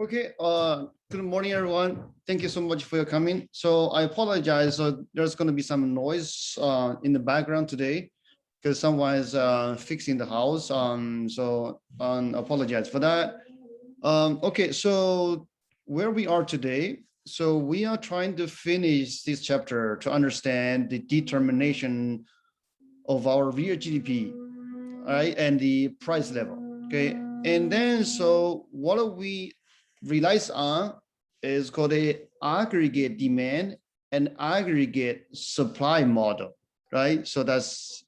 Okay, good morning, everyone. Thank you so much for your coming. So I apologize. So there's going to be some noise in the background today because someone is fixing the house. So apologize for that. Okay, so where we are today. So we are trying to finish this chapter to understand the determination of our real GDP, right, and the price level. Okay, and then so what we relies on is called a aggregate demand and aggregate supply model, right? So that's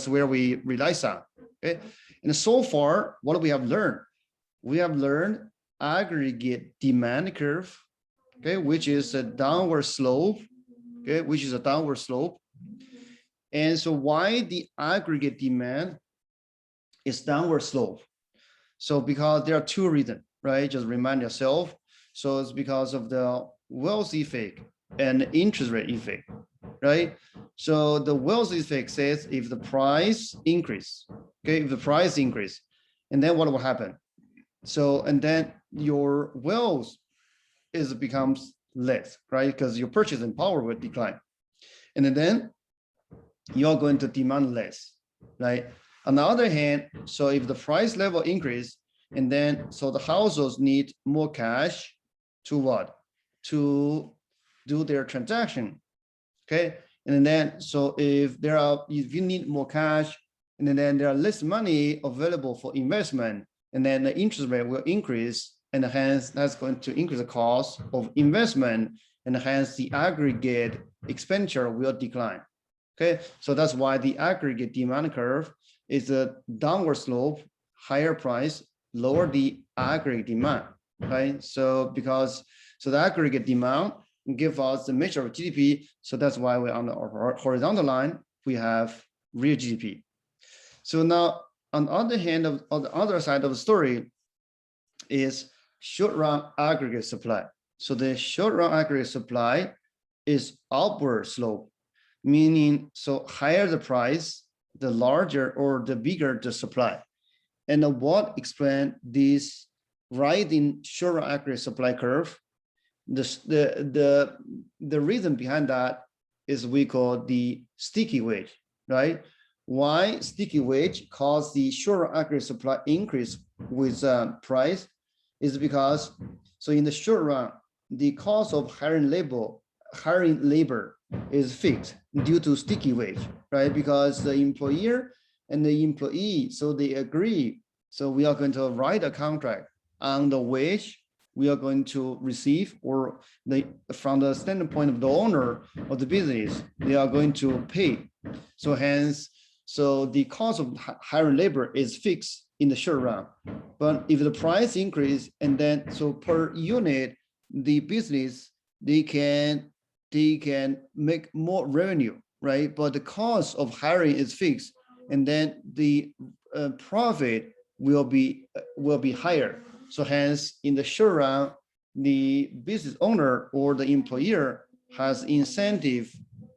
where we relies on. Okay, and so far what we have learned, aggregate demand curve, okay, which is a downward slope, okay, which is a downward slope. And so why the aggregate demand is downward slope? So because there are two reasons, right? Just remind yourself. So it's because of the wealth effect and interest rate effect, right? So the wealth effect says if the price increase, okay, if the price increase, and then what will happen? So, and then your wealth becomes less, right? Because your purchasing power will decline. And then you're going to demand less, right? On the other hand, so if the price level increase, and then so the households need more cash to what? To do their transaction, okay? And then so if you need more cash, and then there are less money available for investment, and then the interest rate will increase, and hence that's going to increase the cost of investment, and hence the aggregate expenditure will decline. Okay, so that's why the aggregate demand curve is a downward slope, higher price, lower the aggregate demand, right? So the aggregate demand give us the measure of GDP. So that's why we're on the horizontal line, we have real GDP. So now on the other hand, on the other side of the story is short run aggregate supply. So the short run aggregate supply is upward slope, meaning so higher the price, the larger or the bigger the supply. And what explains this rising short run aggregate supply curve? The reason behind that is we call the sticky wage, right? Why sticky wage cause the short run aggregate supply increase with price is because so in the short run, the cost of hiring labor is fixed due to sticky wage, right? Because the employer and the employee, so they agree. So we are going to write a contract on the wage we are going to receive, or from the standpoint of the owner of the business, they are going to pay. So hence, so the cost of hiring labor is fixed in the short run. But if the price increase, and then so per unit, the business, they can make more revenue, right? But the cost of hiring is fixed, and then the profit will be higher. So hence, in the short run, the business owner or the employer has incentive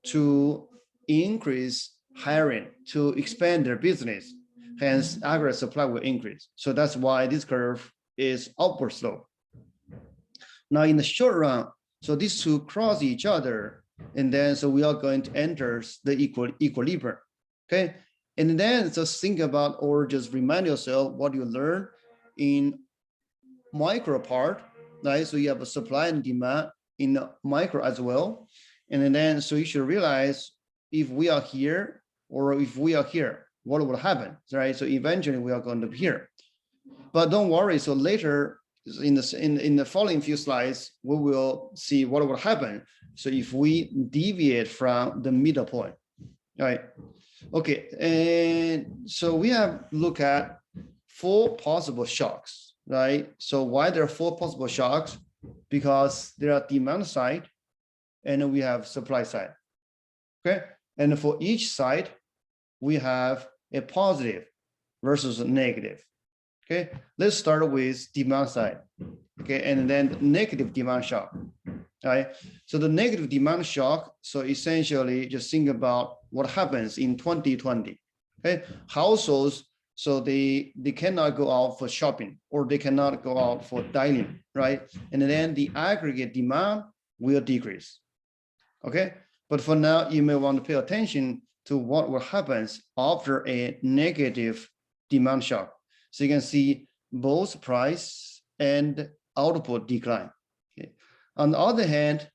to increase hiring, to expand their business. Hence, aggregate supply will increase. So that's why this curve is upward slope. Now, in the short run, so these two cross each other, and then so we are going to enter the equilibrium, okay? And then just think about or just remind yourself what you learned in micro part, right? So you have a supply and demand in the micro as well. And then so you should realize if we are here or if we are here, what will happen, right? So eventually we are going to be here. But don't worry, so later in the following few slides, we will see what will happen. So if we deviate from the middle point, right? Okay, and so we have looked at 4 possible shocks, right? So why there are 4 possible shocks? Because there are demand side and we have supply side, okay? And for each side, we have a positive versus a negative. Okay, let's start with demand side. Okay, and then negative demand shock. Right. So the negative demand shock. So essentially, just think about what happens in 2020. Okay, households So they cannot go out for shopping, or they cannot go out for dining, right? And then the aggregate demand will decrease. Okay, but for now, you may want to pay attention to what will happen after a negative demand shock. So you can see both price and output decline. Okay. On the other hand,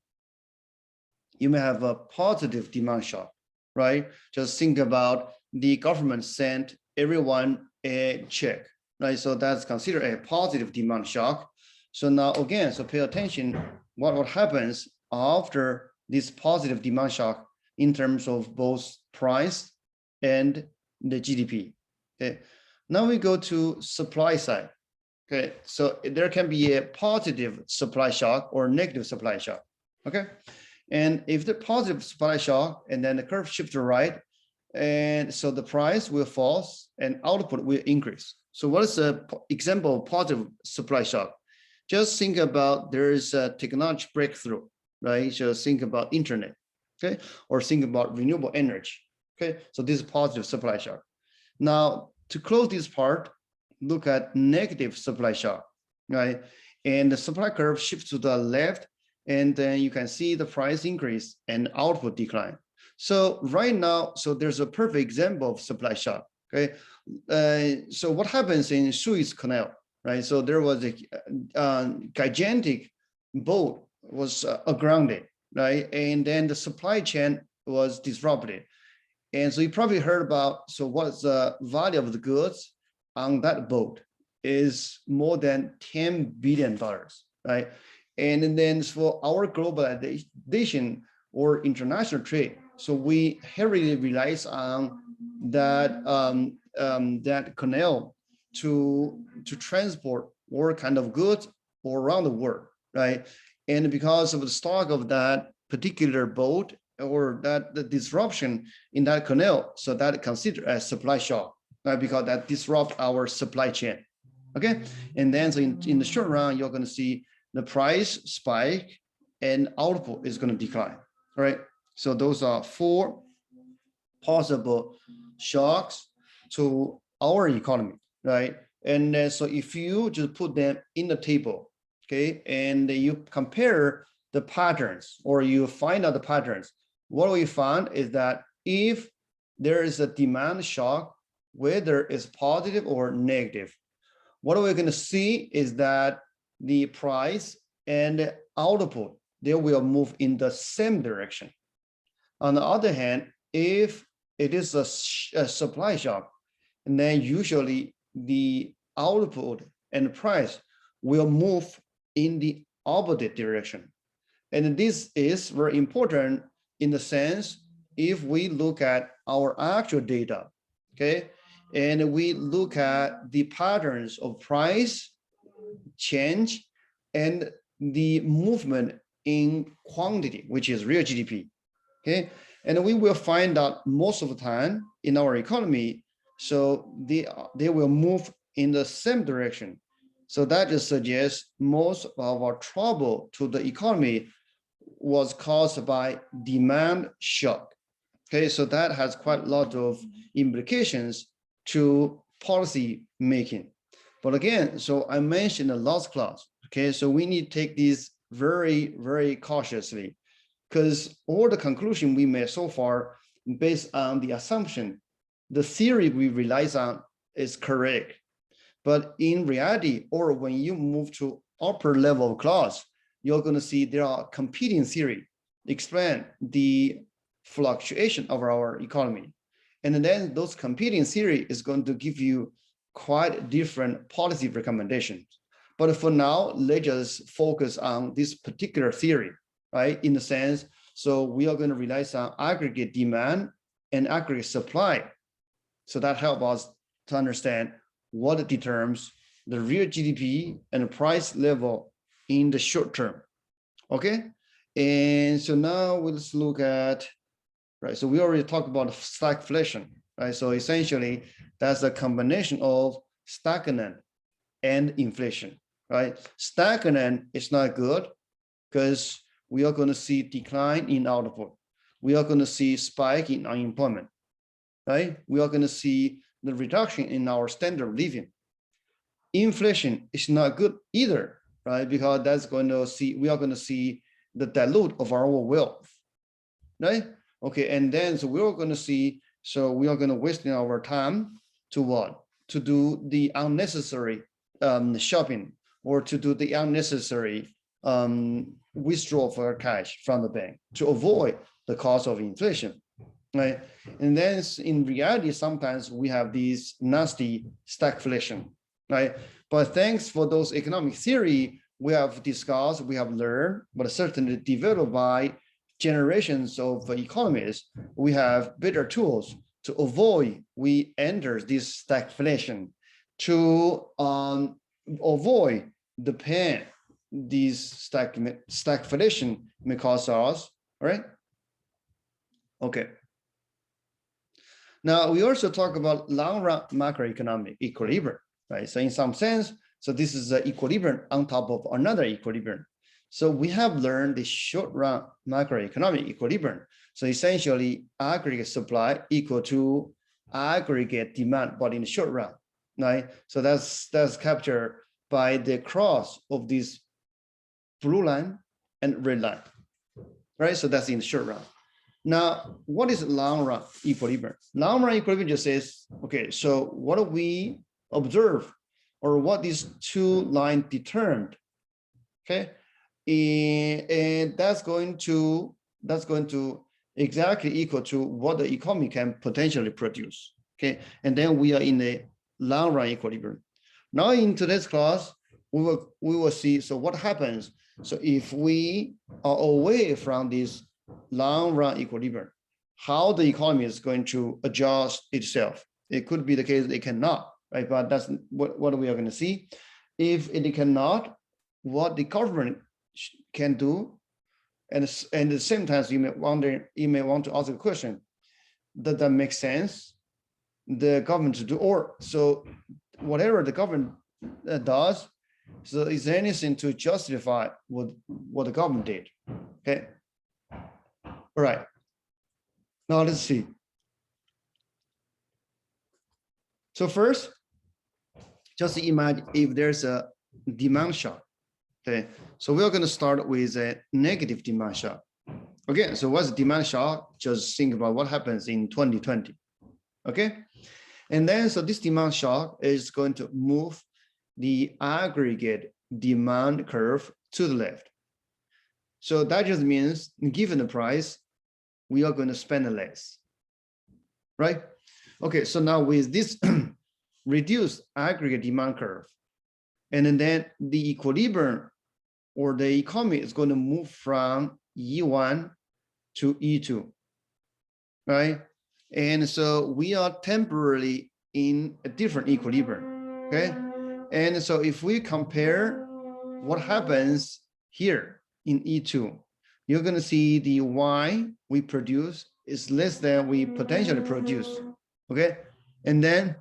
you may have a positive demand shock, right? Just think about the government sent everyone a check, right? So that's considered a positive demand shock. So now again, so pay attention what happens after this positive demand shock in terms of both price and the GDP. Okay, now we go to supply side. Okay, so there can be a positive supply shock or negative supply shock. Okay, and if the positive supply shock and then the curve shifts to right, and so the price will fall and output will increase. So what is the example of positive supply shock? Just think about there is a technology breakthrough, right? Just think about internet, okay? Or think about renewable energy, okay? So this is positive supply shock. Now, to close this part, look at negative supply shock, right? And the supply curve shifts to the left, and then you can see the price increase and output decline. So right now, so there's a perfect example of supply shock, okay? So what happens in Suez Canal, right? So there was a gigantic boat was grounded, right? And then the supply chain was disrupted. And so you probably heard about, so what's the value of the goods on that boat is more than $10 billion, right? And then for our globalization or international trade, so we heavily relies on that that canal to transport all kind of goods all around the world, right? And because of the stock of that particular boat or that the disruption in that canal, so that considered as supply shock, right? Because that disrupt our supply chain. Okay, and then so in the short run, you're going to see the price spike and output is going to decline, right? So those are 4 possible shocks to our economy, right? And so if you just put them in the table, okay, and you compare the patterns or you find out the patterns, what we found is that if there is a demand shock, whether it's positive or negative, what we're going to see is that the price and output, they will move in the same direction. On the other hand, if it is a supply shock, and then usually the output and price will move in the opposite direction. And this is very important in the sense, if we look at our actual data, okay, and we look at the patterns of price change and the movement in quantity, which is real GDP, okay, and we will find out most of the time in our economy, so they will move in the same direction. So that just suggests most of our trouble to the economy was caused by demand shock. Okay, so that has quite a lot of implications to policy making. But again, so I mentioned the last class. Okay, so we need to take these very, very cautiously, because all the conclusion we made so far based on the assumption, the theory we relies on is correct. But in reality, or when you move to upper level of class, you're going to see there are competing theory explain the fluctuation of our economy. And then those competing theory is going to give you quite different policy recommendations. But for now, let's just focus on this particular theory, right? In the sense, so we are going to rely on aggregate demand and aggregate supply. So that helps us to understand what determines the real GDP and price level in the short term. Okay, and so now let's look at, right, so we already talked about stagflation, right? So essentially that's a combination of stagnant and inflation, right? Stagnant is not good because we are going to see decline in output. We are going to see spike in unemployment, right? We are going to see the reduction in our standard of living. Inflation is not good either, right? Because that's going to see, we are going to see the dilute of our wealth, right? Okay, and then so we're going to see, so we are going to waste our time to what? To do the unnecessary shopping, or to do the unnecessary withdrawal for cash from the bank to avoid the cost of inflation, right? And then in reality, sometimes we have these nasty stagflation, right? But thanks for those economic theory we have discussed, we have learned, but certainly developed by generations of economists, we have better tools to avoid we enter this stagflation, to avoid the pain this stagflation may cause us, right? Okay. Now we also talk about long-run macroeconomic equilibrium, right? So in some sense, so this is an equilibrium on top of another equilibrium. So we have learned the short-run macroeconomic equilibrium. So essentially, aggregate supply equal to aggregate demand, but in the short run, right? So that's captured by the cross of this blue line and red line, right? So that's in the short run. Now, what is long-run equilibrium? Long-run equilibrium just says, okay, so what do we observe, or what these two lines determined, okay? And that's going to exactly equal to what the economy can potentially produce, okay? And then we are in a long-run equilibrium. Now in today's class, we will see, so what happens, so if we are away from this long-run equilibrium, how the economy is going to adjust itself. It could be the case it cannot, right? But that's what we are going to see. If it cannot, what the government can do, and at the same time, you may want to ask a question: does that make sense? The government to do, or so whatever the government does, so is there anything to justify what the government did? Okay. All right. Now let's see. So first, just imagine if there's a demand shock. Okay, so we are going to start with a negative demand shock. Okay, so what's the demand shock? Just think about what happens in 2020. Okay, and then so this demand shock is going to move the aggregate demand curve to the left. So that just means, given the price, we are going to spend less, right? Okay, so now with this reduced aggregate demand curve, and then the equilibrium or the economy is going to move from E1 to E2, right? And so we are temporarily in a different equilibrium, okay? And so if we compare what happens here in E2, you're going to see the Y we produce is less than we potentially produce, okay? And then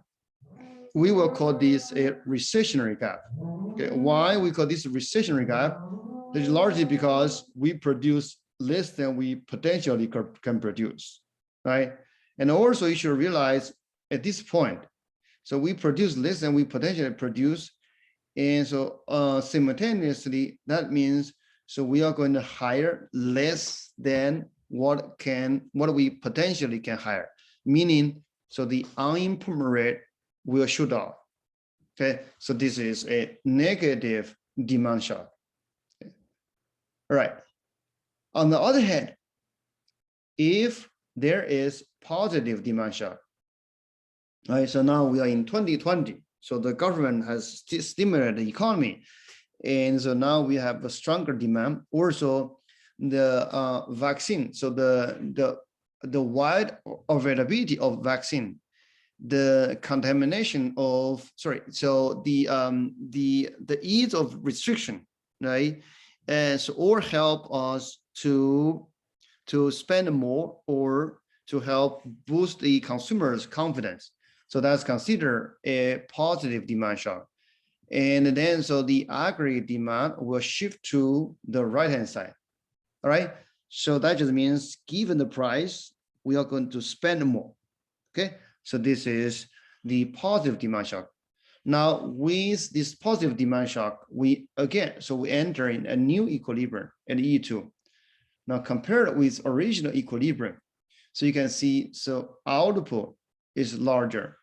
we will call this a recessionary gap. Okay, why we call this a recessionary gap? It's largely because we produce less than we potentially can produce, right? And also you should realize at this point, so we produce less than we potentially produce, and so simultaneously that means so we are going to hire less than what we potentially can hire, meaning so the unemployment rate will shoot up. Okay, so this is a negative demand shock. Okay. All right. On the other hand, if there is positive demand shock, right? So now we are in 2020. So the government has stimulated the economy, and so now we have a stronger demand. Also, the vaccine. So the wide availability of vaccine, the contamination of the ease of restriction, right? And so all help us to spend more or to help boost the consumer's confidence. So that's considered a positive demand shock. And then so the aggregate demand will shift to the right-hand side. All right. So that just means given the price, we are going to spend more. Okay. So this is the positive demand shock. Now, with this positive demand shock, we enter in a new equilibrium at E2. Now, compared with original equilibrium, so you can see, so output is larger.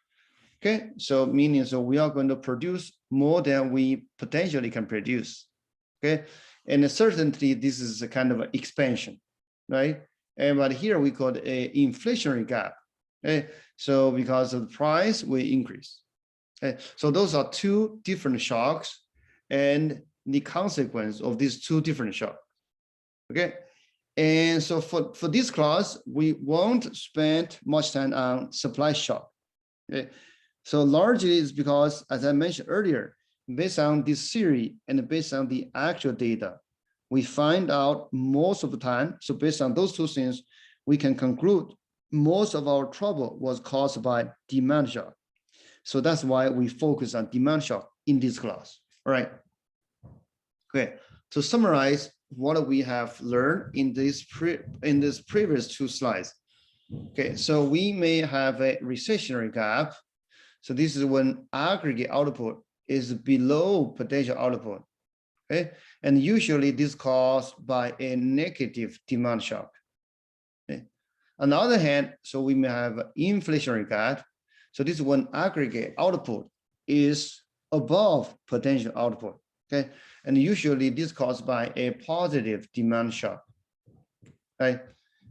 Okay, so meaning, so we are going to produce more than we potentially can produce. Okay, and certainly this is a kind of an expansion, right? And but here we call it an inflationary gap. Okay, so because of the price will increase. Okay, so those are two different shocks and the consequence of these two different shocks. Okay, and so for this class, we won't spend much time on supply shock. Okay, so largely it's because, as I mentioned earlier, based on this theory and based on the actual data, we find out most of the time. So based on those two things, we can conclude most of our trouble was caused by demand shock. So that's why we focus on demand shock in this class. All right. Okay. To summarize what we have learned in this previous two slides. Okay. So we may have a recessionary gap. So this is when aggregate output is below potential output. Okay. And usually this caused by a negative demand shock. Okay. On the other hand, so we may have inflationary gap. So this is when aggregate output is above potential output, okay? And usually this caused by a positive demand shock, right?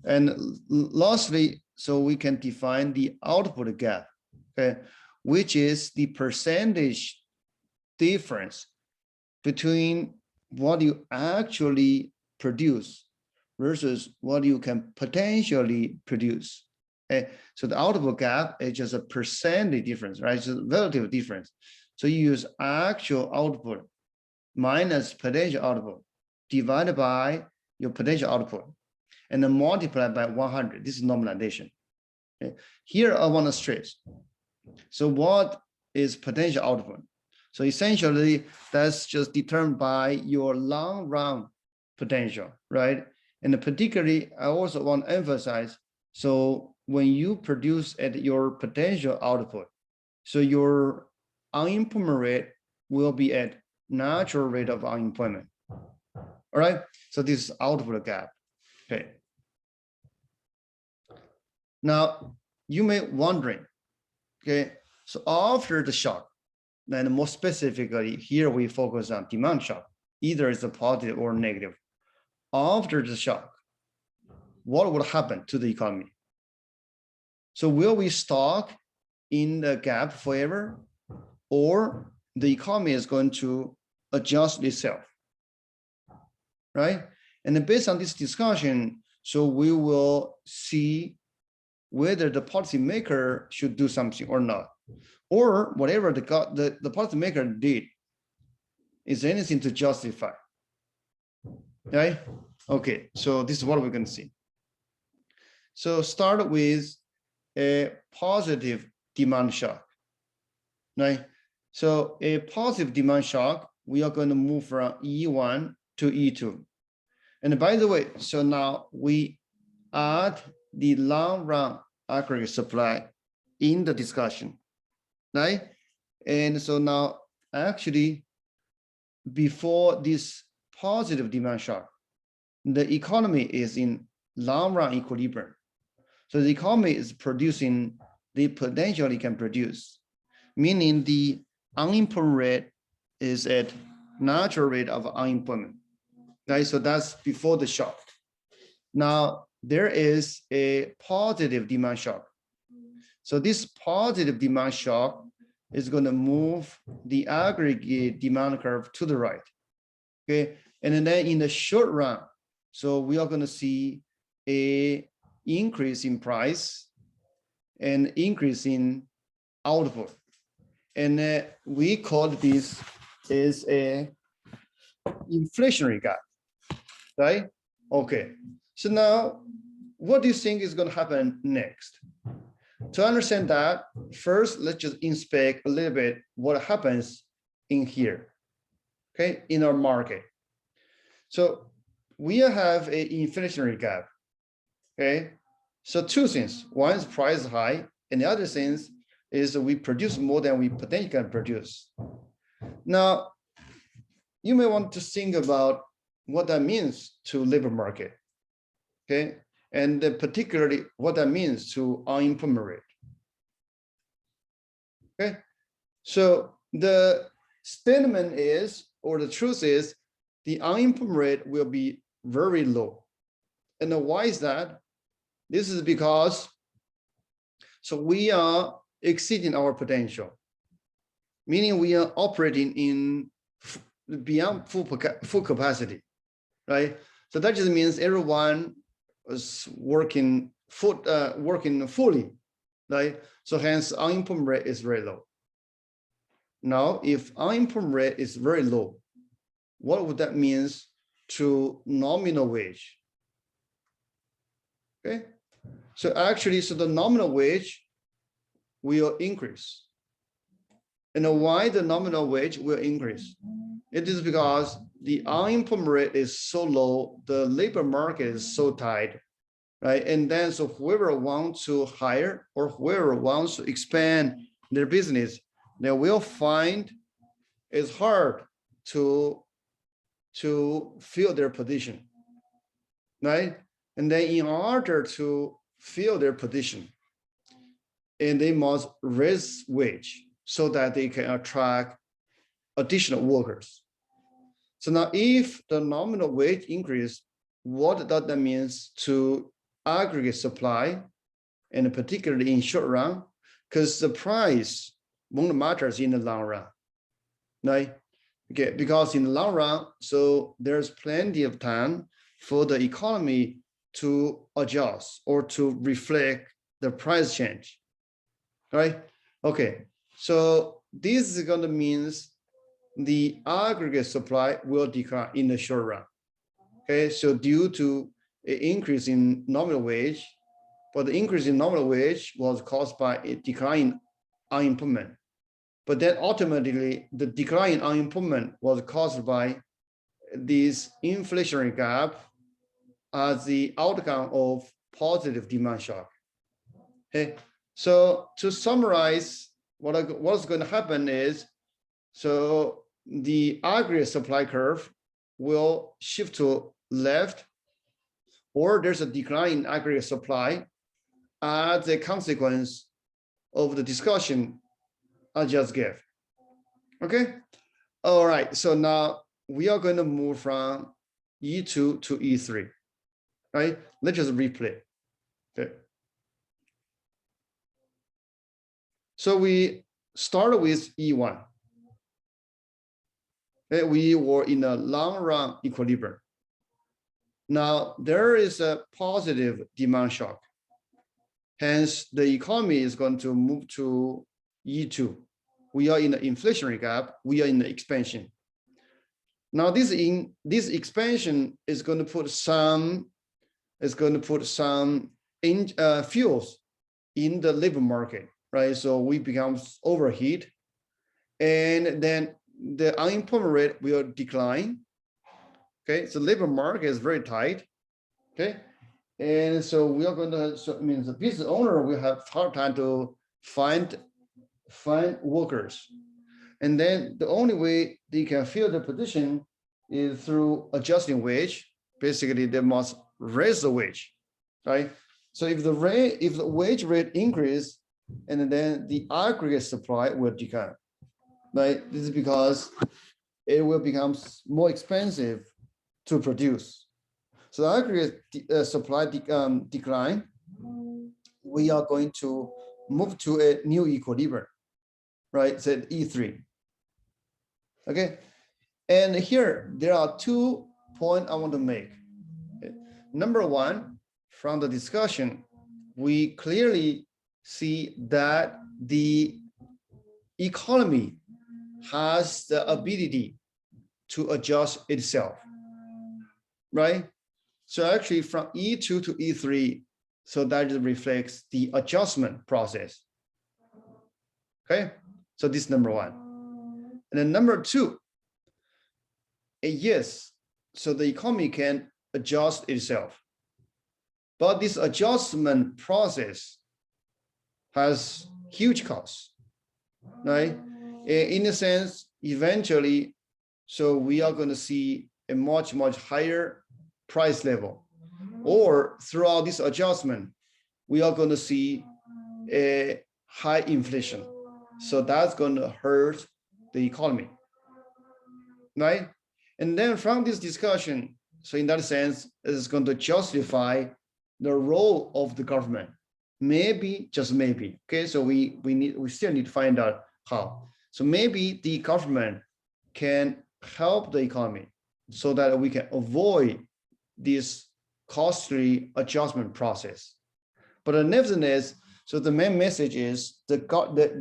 And lastly, so we can define the output gap, okay? Which is the percentage difference between what you actually produce versus what you can potentially produce. Okay, so the output gap is just a percentage difference, right? It's a relative difference. So you use actual output minus potential output divided by your potential output and then multiply by 100. This is normalization. Okay. Here I want to stress. So what is potential output? So essentially that's just determined by your long run potential, right? And particularly I also want to emphasize, so when you produce at your potential output, so your unemployment rate will be at natural rate of unemployment. All right, so this is output gap. Okay. Now you may wondering, okay, so after the shock, then more specifically here we focus on demand shock, either it's a positive or negative. After the shock, what will happen to the economy? So will we stuck in the gap forever, or the economy is going to adjust itself, right? And then based on this discussion, so we will see whether the policymaker should do something or not, or whatever the policymaker did is anything to justify, right? Okay, so this is what we're going to see. So start with a positive demand shock, right? So a positive demand shock, we are going to move from E1 to E2. And by the way, so now we add the long run aggregate supply in the discussion, right? And so now actually before this positive demand shock, the economy is in long run equilibrium. So the economy is producing the potential it can produce, meaning the unemployment rate is at natural rate of unemployment, right? So that's before the shock. Now there is a positive demand shock. So this positive demand shock is going to move the aggregate demand curve to the right, okay? And then in the short run, so we are going to see a increase in price and increase in output. And we call this is a inflationary gap, right? Okay, so now what do you think is going to happen next? To understand that, first, let's just inspect a little bit what happens in here, okay, in our market. So we have an inflationary gap. Okay, so two things. One is price high, and the other thing is is we produce more than we potentially can produce. Now, you may want to think about what that means to labor market, okay? And particularly what that means to unemployment rate, okay? So the statement is, or the truth is, the unemployment rate will be very low. And why is that? This is because, so we are exceeding our potential, meaning we are operating in beyond full capacity, right? So that just means everyone is working fully, right? So hence unemployment rate is very low. Now, if unemployment rate is very low, what would that mean to nominal wage? Okay, so actually, so the nominal wage will increase. And why the nominal wage will increase? It is because the unemployment rate is so low, the labor market is so tight, right? And then so whoever wants to hire or whoever wants to expand their business, they will find it's hard to fill their position, right? And then in order to fill their position, and they must raise wage so that they can attract additional workers. So now if the nominal wage increase, what does that mean to aggregate supply, and particularly in short run, because the price won't matter in the long run, right? Okay, because in the long run, so there's plenty of time for the economy to adjust or to reflect the price change, right? Okay, so this is going to mean the aggregate supply will decline in the short run. Okay, so due to an increase in nominal wage, but the increase in nominal wage was caused by a decline in unemployment. But then ultimately, the decline in unemployment was caused by this inflationary gap as the outcome of positive demand shock. Okay, so to summarize, what's going to happen is, so the aggregate supply curve will shift to left, or there's a decline in aggregate supply as a consequence of the discussion I just gave. Okay, all right, so now we are going to move from E2 to E3, right? Let's just replay. Okay, so we started with E1. Okay, we were in a long run equilibrium. Now there is a positive demand shock. Hence, the economy is going to move to E2. We are in the inflationary gap. We are in the expansion. Now, this expansion is going to put some fuels in the labor market, right? So we become overheat, and then the unemployment rate will decline. Okay, so labor market is very tight. Okay, and so we are going to, so it means the business owner will have hard time to find workers, and then the only way they can fill the position is through adjusting wage. Basically, they must raise the wage, right? So if the wage rate increase, and then the aggregate supply will decline, right? This is because it will become more expensive to produce. So the aggregate supply decline, we are going to move to a new equilibrium, right? So E3. Okay, and here there are 2 points I want to make. Okay. Number one, from the discussion, we clearly see that the economy has the ability to adjust itself, right? So actually from E2 to E3, so that reflects the adjustment process. Okay, so this is number one. And then number two, yes, so the economy can adjust itself, but this adjustment process has huge costs, right? In a sense, eventually, so we are going to see a much higher price level, or throughout this adjustment, we are going to see a high inflation. So that's going to hurt the economy, right? And then from this discussion, so in that sense, it's going to justify the role of the government. Maybe, just maybe, okay? So we still need to find out how. So maybe the government can help the economy so that we can avoid this costly adjustment process. But nevertheless, so the main message is the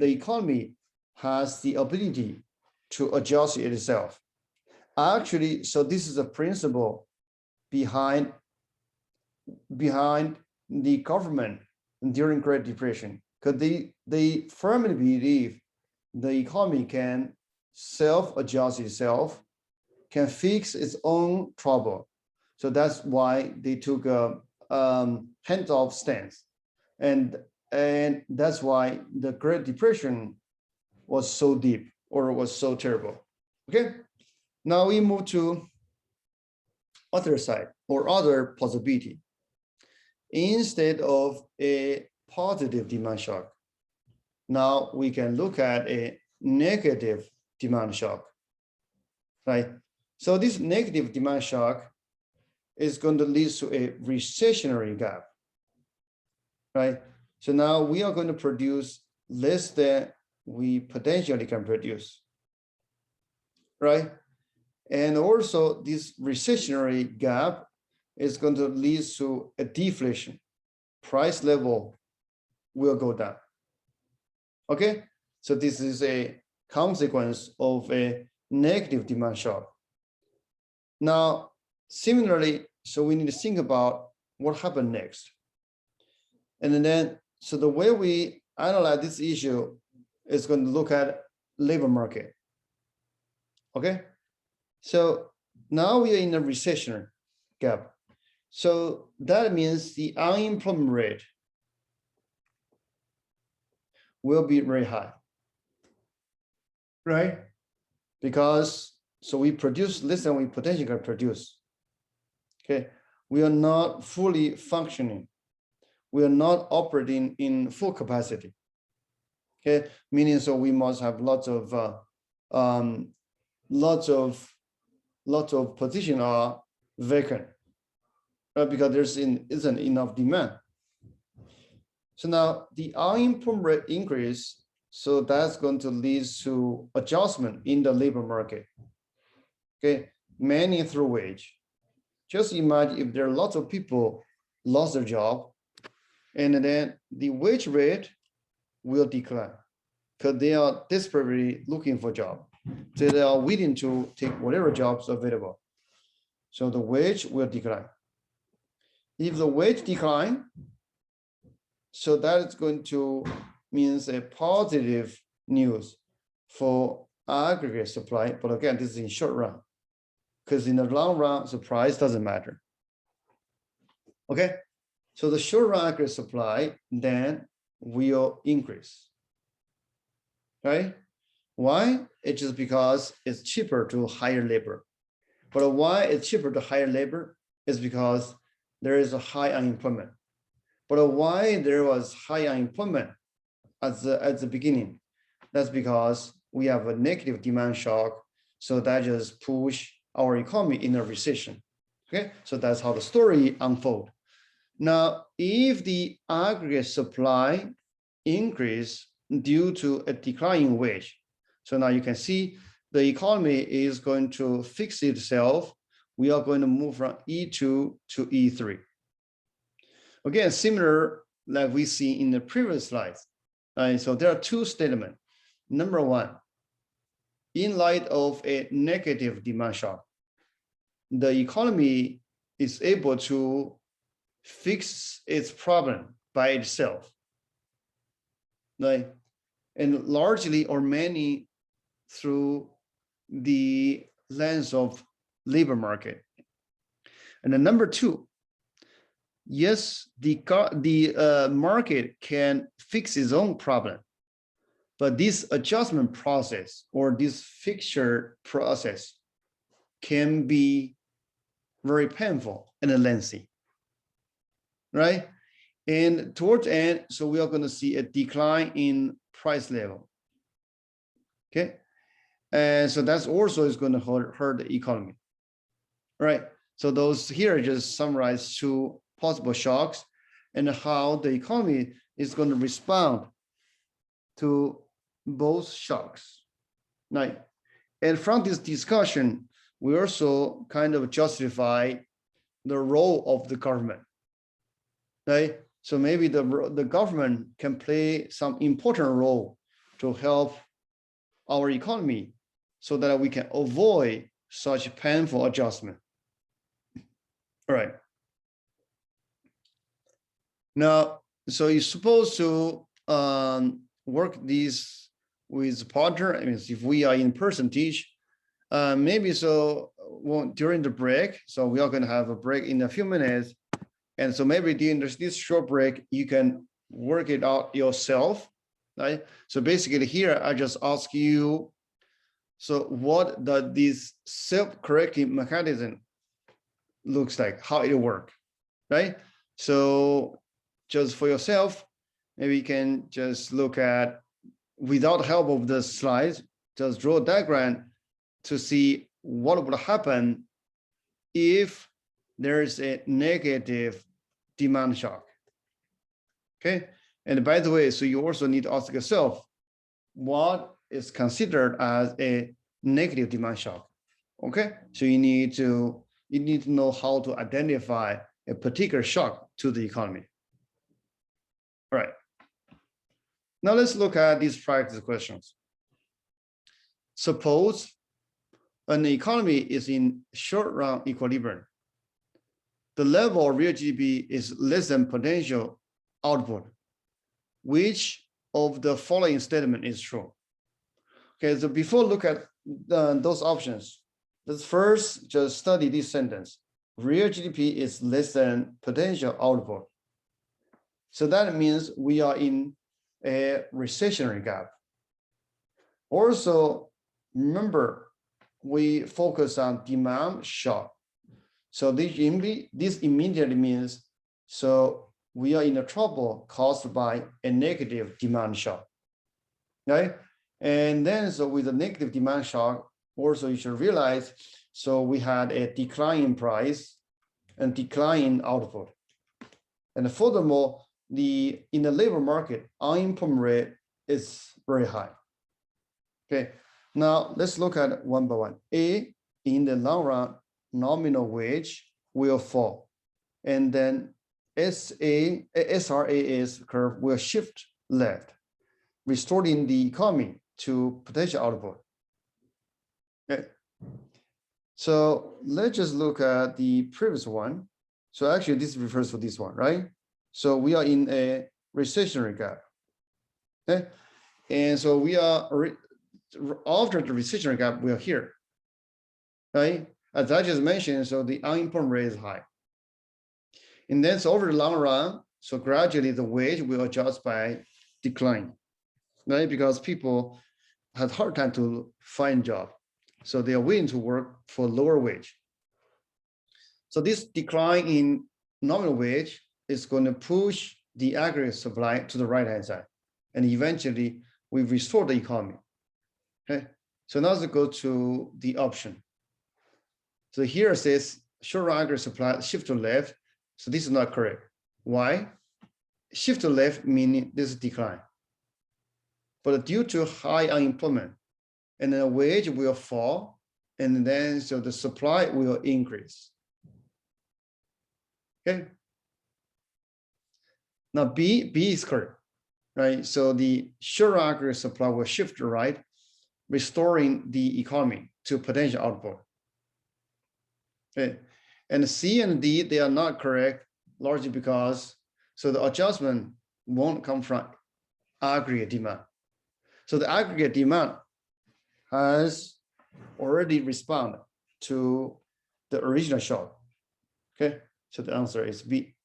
economy has the ability to adjust itself. Actually, so this is a principle behind the government during Great Depression, because they firmly believe the economy can self-adjust itself, can fix its own trouble. So that's why they took a hands-off stance. And that's why the Great Depression was so deep, or was so terrible. Okay, now we move to other side, or other possibility. Instead of a positive demand shock, now we can look at a negative demand shock, right? So this negative demand shock is going to lead to a recessionary gap, right? So now we are going to produce less than we potentially can produce, right? And also this recessionary gap is going to lead to a deflation. Price level will go down. Okay, so this is a consequence of a negative demand shock. Now, similarly, so we need to think about what happened next. And then, so the way we analyze this issue is going to look at labor market. Okay, so now we are in a recession gap. So that means the unemployment rate will be very high, right? Because so we produce less than we potentially can produce. Okay, we are not fully functioning. We are not operating in full capacity. Okay, meaning so we must have lots of positions are vacant, because there isn't enough demand. So now the unemployment rate increase, so that's going to lead to adjustment in the labor market. Okay, mainly through wage. Just imagine if there are lots of people lost their job, and then the wage rate will decline because they are desperately looking for a job. So they are willing to take whatever jobs available. So the wage will decline. If the wage decline, so that is going to means a positive news for aggregate supply. But again, this is in short run, because in the long run, the price doesn't matter. Okay, so the short run aggregate supply then will increase, right? Why? It's just because it's cheaper to hire labor. But why it's cheaper to hire labor is because there is a high unemployment. But why there was high unemployment at the beginning? That's because we have a negative demand shock. So that just push our economy in a recession. Okay, so that's how the story unfolds. Now, if the aggregate supply increase due to a declining wage, so now you can see the economy is going to fix itself. We are going to move from E2 to E3. Again, similar like we see in the previous slides. So there are two statements. Number one, in light of a negative demand shock, the economy is able to fix its problem by itself, right? And largely or mainly through the lens of labor market. And then number two, yes, the market can fix its own problem. But this adjustment process or this fixture process can be very painful and lengthy, right? And towards the end, so we are going to see a decline in price level. Okay, and so that's also is going to hurt the economy, right? So those here just summarize 2 possible shocks and how the economy is going to respond to both shocks, right? And from this discussion, we also kind of justify the role of the government, right? So maybe the government can play some important role to help our economy so that we can avoid such painful adjustment. All right. Now, so you're supposed to work these with partner. I mean, if we are in person teach, maybe so during the break, so we are going to have a break in a few minutes. And so maybe during this short break, you can work it out yourself, right? So basically here, I just ask you, so what does this self-correcting mechanism looks like, how it works, right? So just for yourself, maybe you can just look at, without help of the slides, just draw a diagram to see what would happen if there is a negative demand shock. Okay, and by the way, so you also need to ask yourself, what is considered as a negative demand shock? Okay, so you need to know how to identify a particular shock to the economy. All right. Now let's look at these practice questions. Suppose an economy is in short-run equilibrium. The level of real GDP is less than potential output. Which of the following statement is true? Okay, so before look at those options, let's first just study this sentence. Real GDP is less than potential output. So that means we are in a recessionary gap. Also, remember, we focus on demand shock. So this immediately means, so we are in a trouble caused by a negative demand shock, right? And then, so with a negative demand shock, also you should realize, so we had a decline in price and decline in output. And furthermore, in the labor market, unemployment rate is very high. Okay, now let's look at one by one. A, in the long run, nominal wage will fall. And then SRAS curve will shift left, restoring the economy to potential output. Okay. So let's just look at the previous one. So actually this refers to this one, right? So we are in a recessionary gap. Okay. And so we are, after the recessionary gap, we are here, right? As I just mentioned, so the unemployment rate is high. And then so over the long run, so gradually the wage will adjust by decline, right? Because people have hard time to find job. So they are willing to work for lower wage. So this decline in nominal wage is going to push the aggregate supply to the right-hand side. And eventually we restore the economy. Okay. So now let's go to the option. So here it says short-run aggregate supply shift to left. So this is not correct. Why? Shift to left meaning this is decline. But due to high unemployment, and the wage will fall, and then so the supply will increase. Okay. Now B is correct, right? So the short-run aggregate supply will shift to right, restoring the economy to potential output. Okay. And C and D, they are not correct, largely because so the adjustment won't come from aggregate demand. So the aggregate demand has already responded to the original shock. Okay, so the answer is B.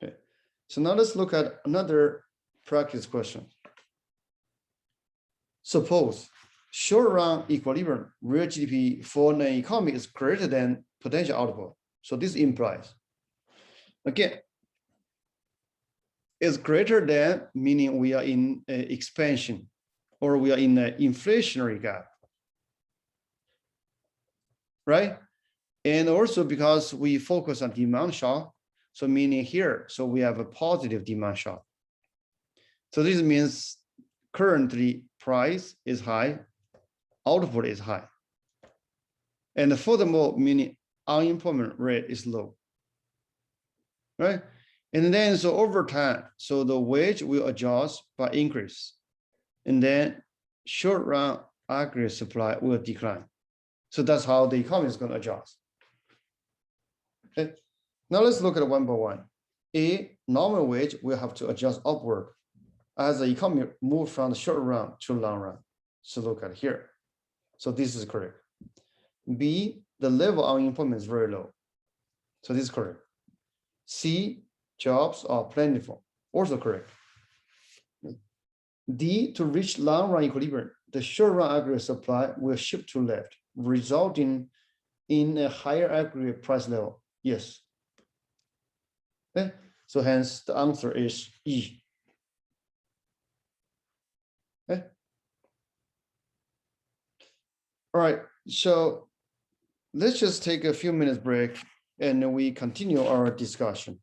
Okay, So now let's look at another practice question. Suppose short-run equilibrium real GDP for an economy is greater than potential output. So this implies, again, is greater than, meaning we are in expansion or we are in an inflationary gap, right? And also because we focus on demand shock, so meaning here, so we have a positive demand shock. So this means currently price is high, output is high. And furthermore, meaning unemployment rate is low, right? And then so over time, so the wage will adjust by increase. And then short run aggregate supply will decline. So that's how the economy is going to adjust. Okay. Now let's look at it one by one. A normal wage will have to adjust upward as the economy moves from the short run to long run. So look at here. So this is correct. B, the level of unemployment is very low. So this is correct. C, jobs are plentiful, also correct. D, to reach long run equilibrium, the short run aggregate supply will shift to left, resulting in a higher aggregate price level. Yes. Okay. So hence the answer is E. Okay. All right. So let's just take a few minutes break and we continue our discussion.